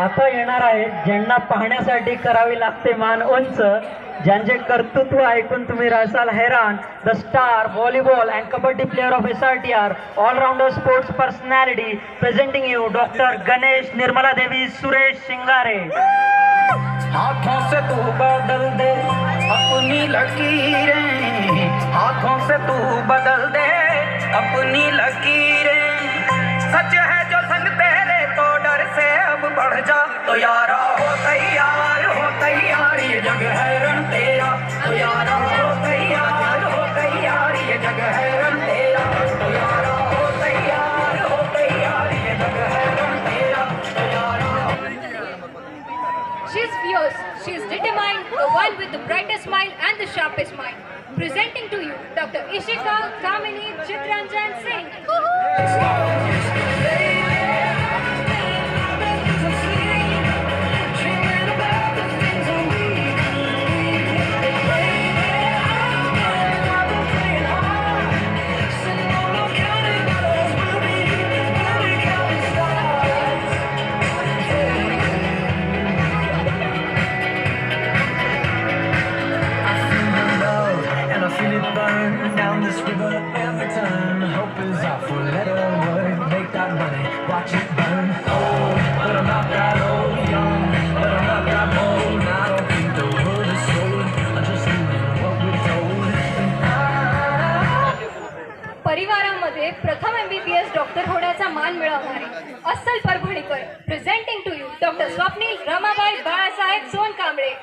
आता येणार आहेत ज्यांना पाहण्यासाठी करावी लागते मान उंच, ज्यांचे कर्तृत्व ऐकून तुम्ही राहसाल हैराण. The star volleyball and kabaddi player of SRTR, allrounder sports personality, presenting you doctor Ganesh Nirmala Devi Suresh Shingare. हाथों से तू बदल दे अपनी लकीरें, हाथों से तू बदल दे अपनी लकीरें. सच है जो संग तेरे तो डर से अब बढ़ जा. तो यारा हो तैयार ये जग है रण तेरा. तो यारा हो तैयार ये जग है रण तेरा. तो यारा हो तैयार ये जग है रण तेरा. तो यारा. She's fierce, she's determined, the one with the brightest smile and the sharpest mind. Presenting to you Dr. Ishika Kamini Chitranjan Singh. Down this river every turn. Hope is our four-letter word. Make that money, watch it burn. Old, but I'm not that old. Young, but I'm not that bold. I don't think the world is sold. I'm just doing what we're told. परिवारामध्ये प्रथम MBBS doctor होण्याचा मान मिळवणारे अस्सल परभणीकर. Presenting to you doctor Swapnil Ramabai Balasaheb Sonkamble.